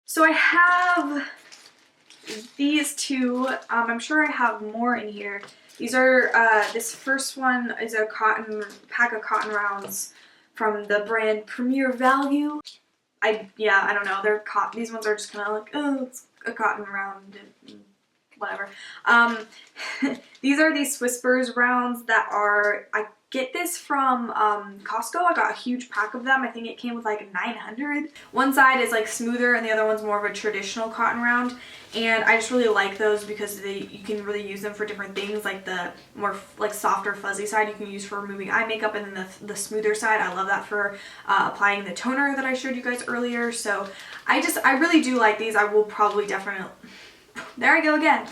So I have these two. I'm sure I have more in here. These are, this first one is a pack of cotton rounds from the brand Premier Value. I don't know, they're cotton. These ones are just kind of like, oh, it's a cotton round, whatever. These are these Swisspers rounds that are, I get this from Costco. I got a huge pack of them. I think it came with like 900. One side is like smoother and the other one's more of a traditional cotton round. And I just really like those because you can really use them for different things. Like the more like softer fuzzy side you can use for removing eye makeup, and then the smoother side, I love that for applying the toner that I showed you guys earlier. So I really do like these. I will probably definitely, there I go again,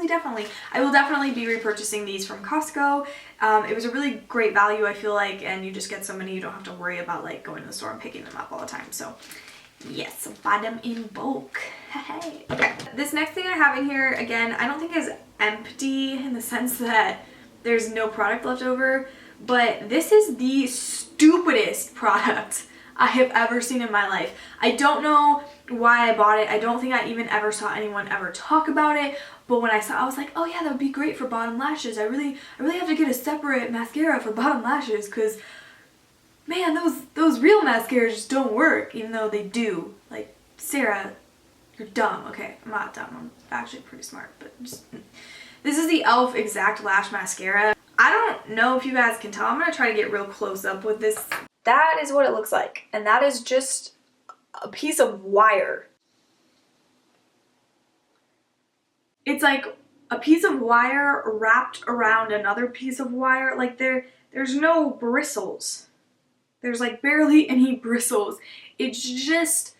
definitely. I will definitely be repurchasing these from Costco. It was a really great value, I feel like, and you just get so many, you don't have to worry about like going to the store and picking them up all the time. So yes, buy them in bulk. Hey. Okay, this next thing I have in here, again, I don't think is empty in the sense that there's no product left over, but this is the stupidest product I have ever seen in my life. I don't know why I bought it. I don't think I even ever saw anyone ever talk about it, but when I saw it, I was like, oh yeah, that would be great for bottom lashes. I really have to get a separate mascara for bottom lashes, because man, those real mascaras just don't work, even though they do. Like, Sarah, you're dumb. Okay, I'm not dumb. I'm actually pretty smart, but just... This is the e.l.f. Exact Lash Mascara. I don't know if you guys can tell. I'm going to try to get real close up with this. That is what it looks like, and that is just a piece of wire. It's like a piece of wire wrapped around another piece of wire. Like, there's no bristles. There's like barely any bristles. It's just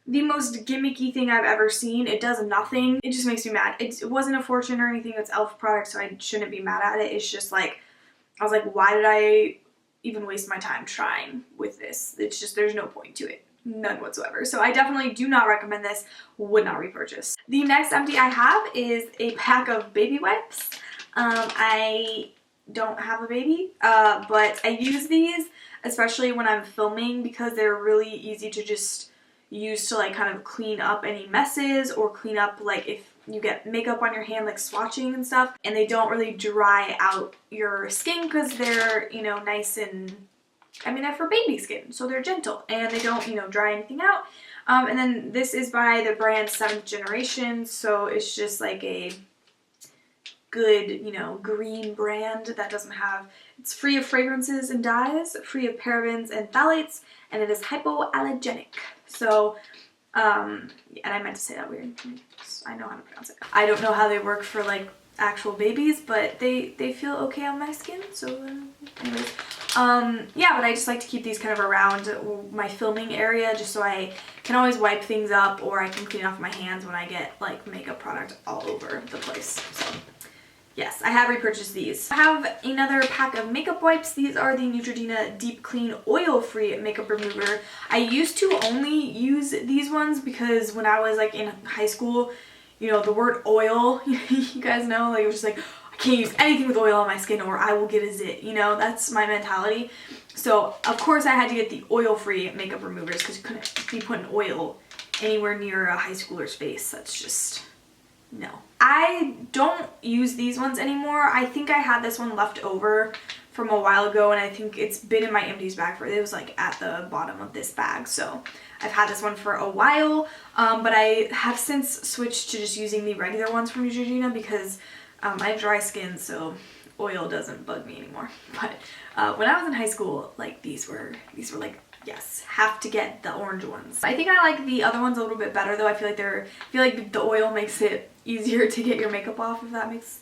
the most gimmicky thing I've ever seen. It does nothing. It just makes me mad. It wasn't a fortune or anything. It's e.l.f. product, so I shouldn't be mad at it. It's just like, I was like, why did I even waste my time trying with this? It's just, there's no point to it. None whatsoever. So I definitely do not recommend this. Would not repurchase. The next empty I have is a pack of baby wipes. I don't have a baby, but I use these especially when I'm filming because they're really easy to just use to like kind of clean up any messes, or clean up like if you get makeup on your hand, like swatching and stuff, and they don't really dry out your skin because they're, you know, nice and, I mean, they're for baby skin, so they're gentle and they don't, you know, dry anything out. And then this is by the brand 7th Generation, so it's just like a good, you know, green brand that doesn't have, it's free of fragrances and dyes, free of parabens and phthalates, and it is hypoallergenic. So, and I meant to say that weird. I know how to pronounce it. I don't know how they work for like actual babies, but they feel okay on my skin. So anyways, yeah, but I just like to keep these kind of around my filming area just so I can always wipe things up, or I can clean off my hands when I get like makeup product all over the place. So yes, I have repurchased these. I have another pack of makeup wipes. These are the Neutrogena Deep Clean Oil-Free Makeup Remover. I used to only use these ones because when I was like in high school, you know, the word oil, you guys know, like it was just like, I can't use anything with oil on my skin or I will get a zit, you know, that's my mentality. So of course I had to get the oil-free makeup removers because you couldn't be putting oil anywhere near a high schooler's face. That's just, no. I don't use these ones anymore. I think I had this one left over from a while ago, and I think it's been in my Empties bag for, it was like at the bottom of this bag, so I've had this one for a while, but I have since switched to just using the regular ones from Neutrogena because I have dry skin, so oil doesn't bug me anymore. But when I was in high school, like these were like, yes, have to get the orange ones. I think I like the other ones a little bit better though. I feel like the oil makes it easier to get your makeup off, if that makes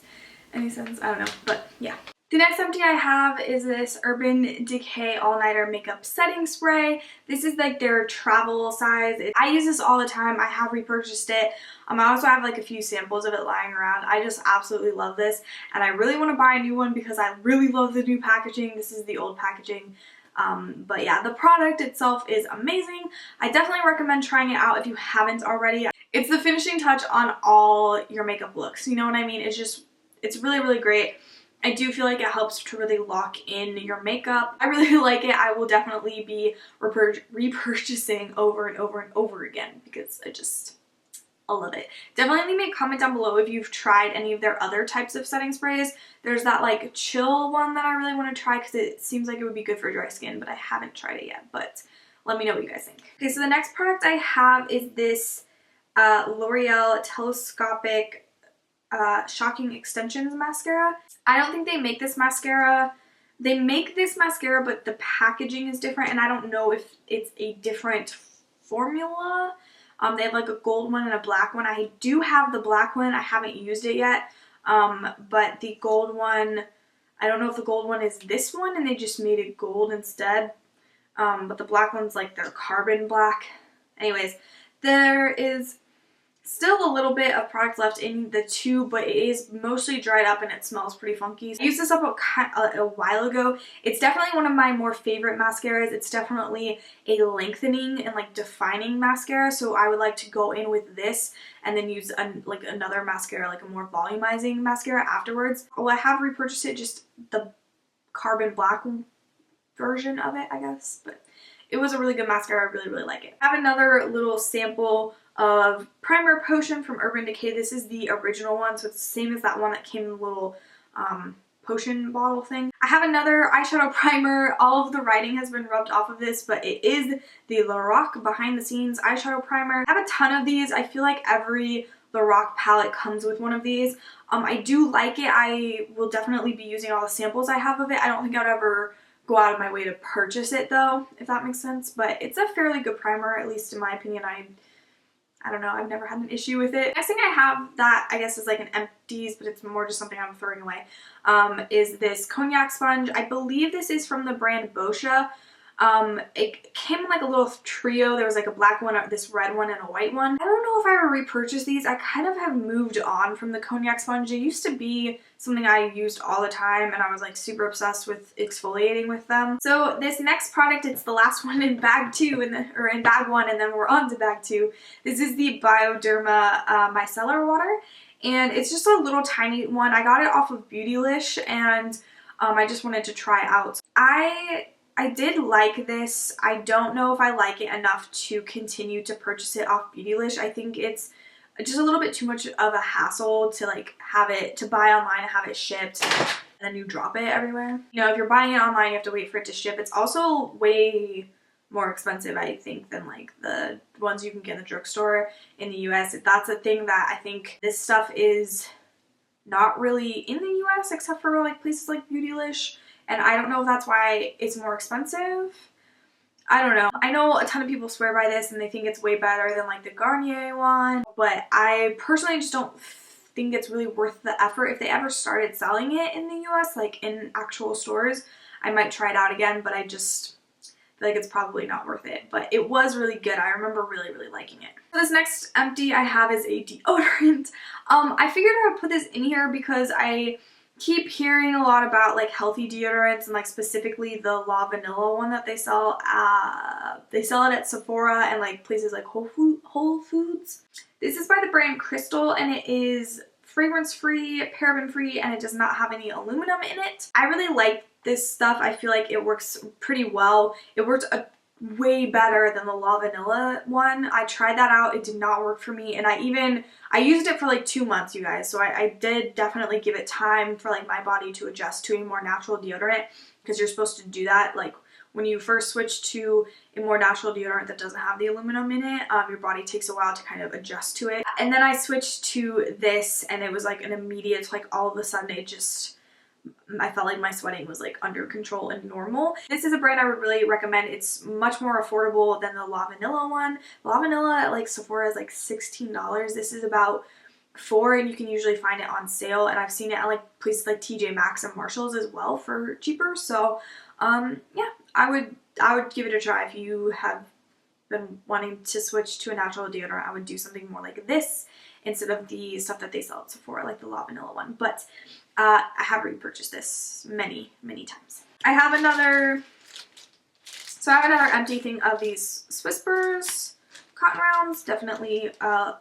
any sense. I don't know, but yeah. The next empty I have is this Urban Decay All-Nighter Makeup Setting Spray. This is like their travel size. I use this all the time. I have repurchased it. I also have like a few samples of it lying around. I just absolutely love this, and I really want to buy a new one because I really love the new packaging. This is the old packaging. But yeah, the product itself is amazing. I definitely recommend trying it out if you haven't already. It's the finishing touch on all your makeup looks. You know what I mean? It's really, really great. I do feel like it helps to really lock in your makeup. I really like it. I will definitely be repurchasing over and over and over again because I love it. Definitely leave me a comment down below if you've tried any of their other types of setting sprays. There's that like chill one that I really want to try because it seems like it would be good for dry skin, but I haven't tried it yet. But let me know what you guys think. Okay, so the next product I have is this L'Oreal Telescopic Shocking Extensions Mascara. I don't think they make this mascara. They make this mascara, but the packaging is different, and I don't know if it's a different formula. They have like a gold one and a black one. I do have the black one. I haven't used it yet. But the gold one, I don't know if the gold one is this one and they just made it gold instead. But the black one's like their carbon black. Anyways, there is still a little bit of product left in the tube, but it is mostly dried up and it smells pretty funky. I used this up a while ago. It's definitely one of my more favorite mascaras. It's definitely a lengthening and like defining mascara, so I would like to go in with this and then use like another mascara, like a more volumizing mascara afterwards. Well, I have repurchased it, just the carbon black version of it, I guess, but it was a really good mascara. I really, really like it. I have another little sample of primer potion from Urban Decay. This is the original one, so it's the same as that one that came in the little potion bottle thing. I have another eyeshadow primer. All of the writing has been rubbed off of this, but it is the Lorac Behind the Scenes eyeshadow primer. I have a ton of these. I feel like every Lorac palette comes with one of these. I do like it. I will definitely be using all the samples I have of it. I don't think I would ever go out of my way to purchase it though, if that makes sense, but it's a fairly good primer, at least in my opinion. I don't know, I've never had an issue with it. Next thing I have that I guess is like an Empties, but it's more just something I'm throwing away, is this Konjac Sponge. I believe this is from the brand Boscia. It came in like a little trio. There was like a black one, this red one, and a white one. I don't know if I ever repurchased these. I kind of have moved on from the Konjac Sponge. It used to be something I used all the time, and I was like super obsessed with exfoliating with them. So this next product, it's the last one in bag 2, or in bag 1, and then we're on to bag 2. This is the Bioderma Micellar water, and it's just a little tiny one. I got it off of Beautylish, and I just wanted to try out. I did like this. I don't know if I like it enough to continue to purchase it off Beautylish. I think it's just a little bit too much of a hassle to like to buy online and have it shipped and then you drop it everywhere. You know, if you're buying it online, you have to wait for it to ship. It's also way more expensive, I think, than like the ones you can get in the drugstore in the US. That's a thing that I think this stuff is not really in the US except for like places like Beautylish. And I don't know if that's why it's more expensive. I don't know. I know a ton of people swear by this and they think it's way better than like the Garnier one. But I personally just don't think it's really worth the effort. If they ever started selling it in the US, like in actual stores, I might try it out again. But I just feel like it's probably not worth it. But it was really good. I remember really, really liking it. So this next empty I have is a deodorant. I figured I would put this in here because I keep hearing a lot about like healthy deodorants, and like specifically the La Vanilla one that they sell. They sell it at Sephora and like places like Whole Foods. This is by the brand Cyrstal, and it is fragrance free, paraben free, and it does not have any aluminum in it. I really like this stuff. I feel like it works pretty well. It worked way better than the La Vanilla one. I tried that out. It did not work for me, and I used it for like 2 months, you guys, so I did definitely give it time for like my body to adjust to a more natural deodorant, because you're supposed to do that like when you first switch to a more natural deodorant that doesn't have the aluminum in it. Your body takes a while to kind of adjust to it. And then I switched to this, and it was like an immediate, like all of a sudden I felt like my sweating was like under control and normal. This is a brand I would really recommend. It's much more affordable than the La Vanilla one. La Vanilla at like Sephora is like $16. This is about $4, and you can usually find it on sale. And I've seen it at like places like TJ Maxx and Marshalls as well for cheaper. So yeah, I would give it a try. If you have been wanting to switch to a natural deodorant, I would do something more like this instead of the stuff that they sell at Sephora, like the La Vanilla one. But I have repurchased this many, many times. I have another empty thing of these Swisspers cotton rounds. Definitely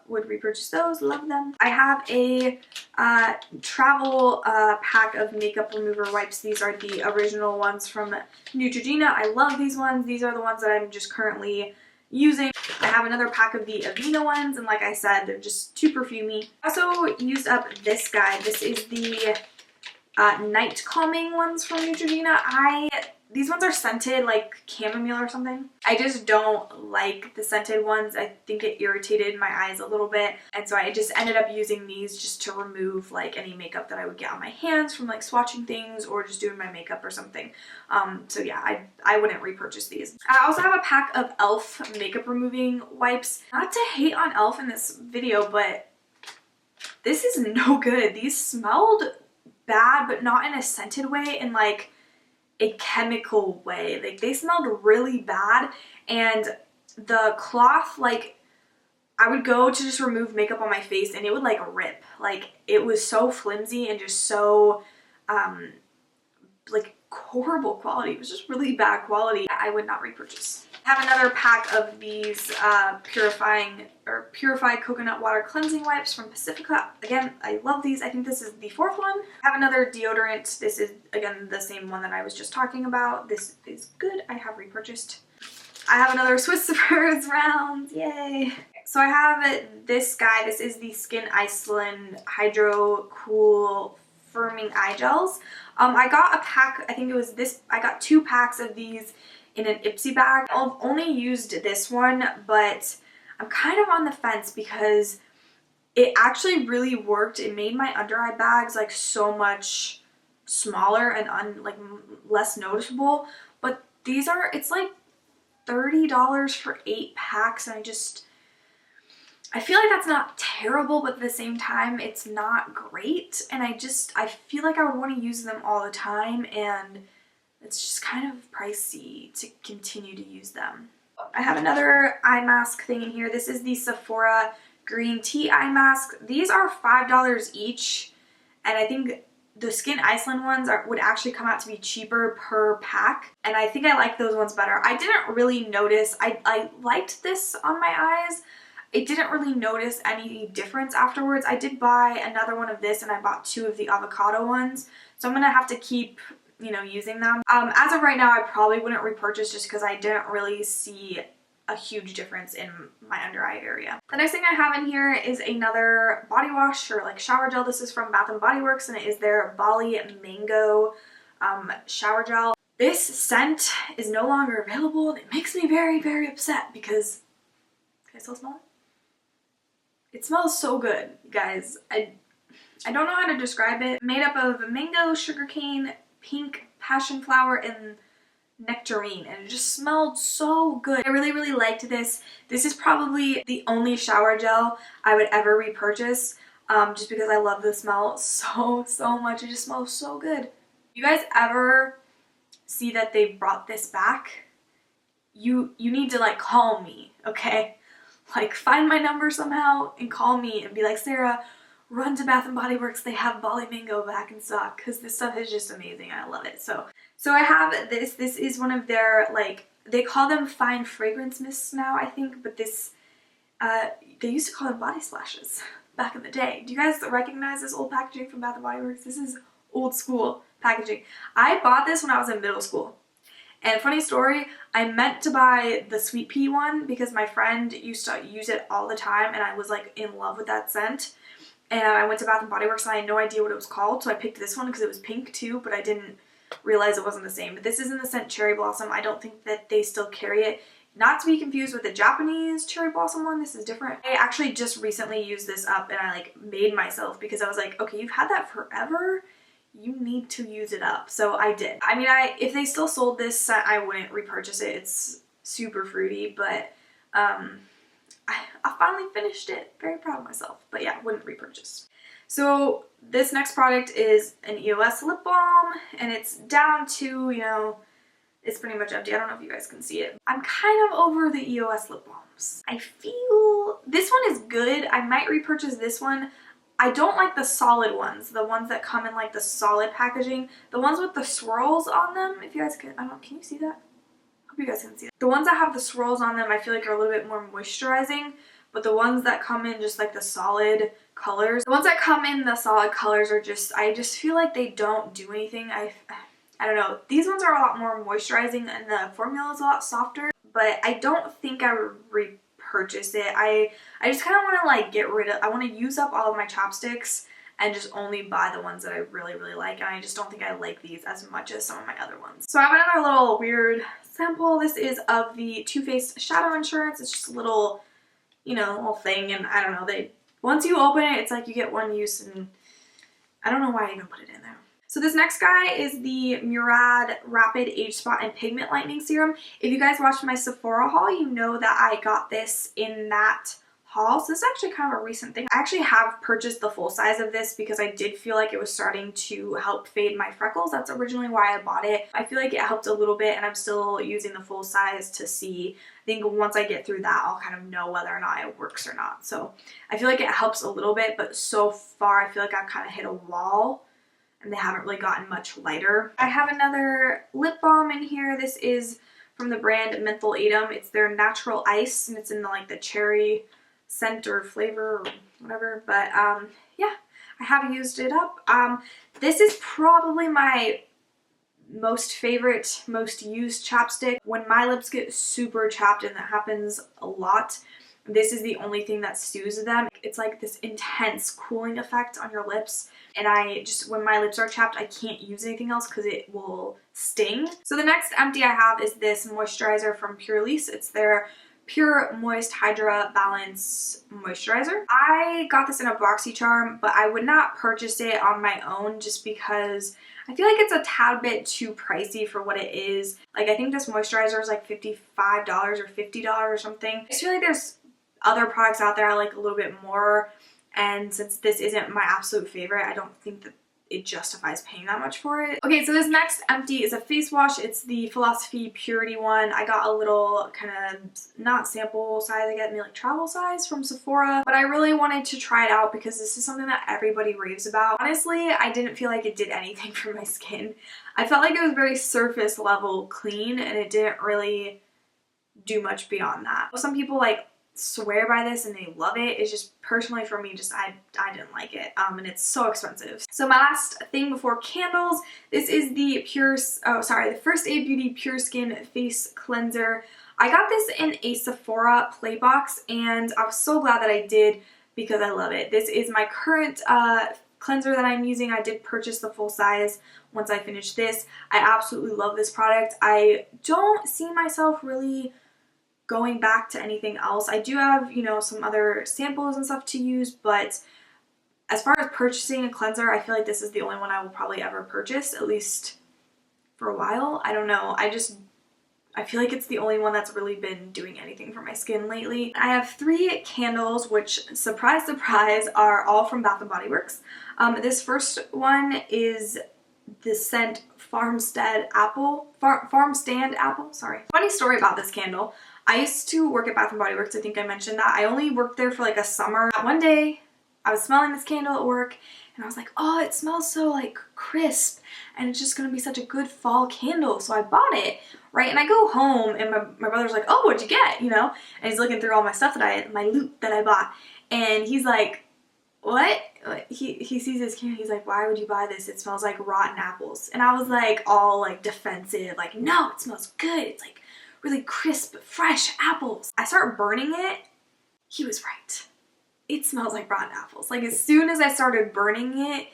would repurchase those. Love them. I have a travel pack of makeup remover wipes. These are the original ones from Neutrogena. I love these ones. These are the ones that I'm just currently using. I have another pack of the Aveeno ones, and like I said, they're just too perfumey. I also used up this guy. This is the night calming ones from Neutrogena. These ones are scented like chamomile or something. I just don't like the scented ones. I think it irritated my eyes a little bit, and so I just ended up using these just to remove like any makeup that I would get on my hands from like swatching things or just doing my makeup or something. So yeah, I wouldn't repurchase these. I also have a pack of e.l.f. makeup removing wipes. Not to hate on e.l.f. in this video, but this is no good. These smelled bad, but not in a scented way, in like a chemical way. Like they smelled really bad, and the cloth, like I would go to just remove makeup on my face and it would like rip. Like it was so flimsy and just so like horrible quality. It was just really bad quality. I would not repurchase. I have another pack of these purified coconut water cleansing wipes from Pacifica. Again, I love these. I think this is the fourth one. I have another deodorant. This is again the same one that I was just talking about. This is good. I have repurchased. I have another Swisspers round. Yay. So I have this guy. This is the Skin Iceland Hydro Cool Firming Eye Gels. I got a pack, I think it was this, I got 2 packs of these in an Ipsy bag. I've only used this one, but I'm kind of on the fence because it actually really worked. It made my under eye bags like so much smaller and like less noticeable. But these are, it's like $30 for 8 packs, and I feel like that's not terrible, but at the same time, it's not great. And I feel like I would want to use them all the time, and it's just kind of pricey to continue to use them. I have another eye mask thing in here. This is the Sephora Green Tea Eye Mask. These are $5 each, and I think the Skin Iceland ones would actually come out to be cheaper per pack, and I think I like those ones better. I didn't really notice, I liked this on my eyes. I didn't really notice any difference afterwards. I did buy another one of this, and I bought 2 of the avocado ones, so I'm gonna have to keep, you know, using them. As of right now, I probably wouldn't repurchase just because I didn't really see a huge difference in my under eye area. The next thing I have in here is another body wash or like shower gel. This is from Bath & Body Works, and it is their Bali Mango shower gel. This scent is no longer available, and it makes me very, very upset because, can I still smell it? It smells so good, guys. I don't know how to describe it. Made up of mango, sugarcane, pink passion flower, and nectarine, and it just smelled so good. I really, really liked this. This is probably the only shower gel I would ever repurchase, just because I love the smell so much. It just smells so good. You guys ever see that they brought this back? You need to like call me, okay? Like find my number somehow and call me and be like, Sarah, run to Bath & Body Works. They have Bali Mango back in stock, because this stuff is just amazing. I love it. So I have this. This is one of their, like, they call them fine fragrance mists now, I think, but this, they used to call them body splashes back in the day. Do you guys recognize this old packaging from Bath & Body Works? This is old school packaging. I bought this when I was in middle school. And funny story, I meant to buy the sweet pea one because my friend used to use it all the time, and I was like in love with that scent. And I went to Bath & Body Works and I had no idea what it was called, so I picked this one because it was pink too, but I didn't realize it wasn't the same. But this is in the scent Cherry Blossom. I don't think that they still carry it. Not to be confused with the Japanese Cherry Blossom one. This is different. I actually just recently used this up, and I like made myself, because I was like, okay, you've had that forever. You need to use it up. So I did. I mean, if they still sold this scent, I wouldn't repurchase it. It's super fruity, but I finally finished it. Very proud of myself. But yeah, wouldn't repurchase. So this next product is an EOS lip balm, and it's down to, you know, it's pretty much empty. I don't know if you guys can see it. I'm kind of over the EOS lip balms. I feel this one is good. I might repurchase this one. I don't like the solid ones, the ones that come in like the solid packaging. The ones with the swirls on them, if you guys can, I don't know, can you see that? hope you guys can see that. The ones that have the swirls on them I feel like are a little bit more moisturizing, but the ones that come in just like the solid colors, the ones that come in the solid colors are just, I just feel like they don't do anything. I don't know. These ones are a lot more moisturizing and the formula is a lot softer, but I don't think I would repurchase it. I just kind of want to like get rid of, I want to use up all of my chapsticks and just only buy the ones that I really, really like. And I just don't think I like these as much as some of my other ones. So I have another little weird sample. This is of the Too Faced Shadow Insurance. It's just a little, you know, little thing. And I don't know, once you open it, it's like you get one use, and I don't know why I even put it in there. So this next guy is the Murad Rapid Age Spot and Pigment Lightening Serum. If you guys watched my Sephora haul, you know that I got this in that haul. So this is actually kind of a recent thing. I actually have purchased the full size of this because I did feel like it was starting to help fade my freckles. That's originally why I bought it. I feel like it helped a little bit, and I'm still using the full size to see. I think once I get through that, I'll kind of know whether or not it works or not. So I feel like it helps a little bit, but so far I feel like I've kind of hit a wall and they haven't really gotten much lighter. I have another lip balm in here. This is from the brand Menthol Atom. It's their Natural Ice, and it's in the cherry scent or flavor or whatever. But yeah, I have used it up. This is probably my most favorite, most used chapstick. When my lips get super chapped, and that happens a lot, this is the only thing that soothes them. It's like this intense cooling effect on your lips, and I just, when my lips are chapped, I can't use anything else because it will sting. So the next empty I have is this moisturizer from Purlisse. It's their Pure Moist Hydra Balance Moisturizer. I got this in a BoxyCharm, but I would not purchase it on my own just because I feel like it's a tad bit too pricey for what it is. Like, I think this moisturizer is like $55 or $50 or something. I just feel like there's other products out there I like a little bit more, and since this isn't my absolute favorite, I don't think that it justifies paying that much for it. Okay, so this next empty is a face wash. It's the Philosophy Purity one. I got a little kind of, not sample size, I got me like travel size from Sephora, but I really wanted to try it out because this is something that everybody raves about. Honestly, I didn't feel like it did anything for my skin. I felt like it was very surface level clean, and it didn't really do much beyond that. Some people like swear by this and they love it. It's just, personally for me, just I didn't like it, and it's so expensive. So my last thing before candles, this is the the First Aid Beauty Pure Skin Face Cleanser. I got this in a Sephora play box, and I was so glad that I did because I love it. This is my current cleanser that I'm using. I did purchase the full size once I finished this. I absolutely love this product. I don't see myself really going back to anything else. I do have, you know, some other samples and stuff to use, but as far as purchasing a cleanser, I feel like this is the only one I will probably ever purchase, at least for a while. I don't know. I feel like it's the only one that's really been doing anything for my skin lately. I have 3 candles, which, surprise, surprise, are all from Bath & Body Works. This first one is the scent Farmstand Apple. Sorry. Funny story about this candle. I used to work at Bath & Body Works. I think I mentioned that. I only worked there for like a summer. One day, I was smelling this candle at work, and I was like, oh, it smells so like crisp, and it's just gonna be such a good fall candle. So I bought it, right? And I go home, and my brother's like, oh, what'd you get? You know? And he's looking through all my stuff my loot that I bought. And he's like, what? He sees this candle, he's like, why would you buy this? It smells like rotten apples. And I was like, all like defensive, like, no, it smells good. It's like really crisp, fresh apples. I start burning it. He was right. It smells like rotten apples. Like, as soon as I started burning it,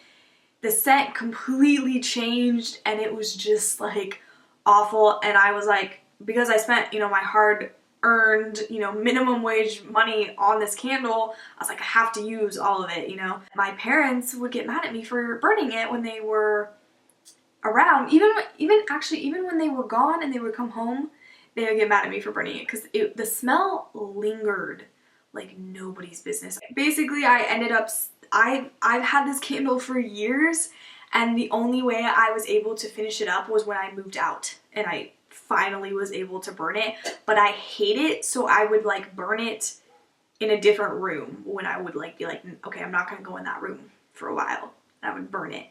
the scent completely changed, and it was just like awful. And I was like, because I spent, you know, my hard-earned, you know, minimum wage money on this candle, I was like, I have to use all of it, you know. My parents would get mad at me for burning it when they were around. Even when they were gone and they would come home, they would get mad at me for burning it because the smell lingered like nobody's business. Basically, I ended up, I've had this candle for years, and the only way I was able to finish it up was when I moved out and I finally was able to burn it. But I hate it, so I would like burn it in a different room when I would like be like, okay, I'm not gonna go in that room for a while. And I would burn it.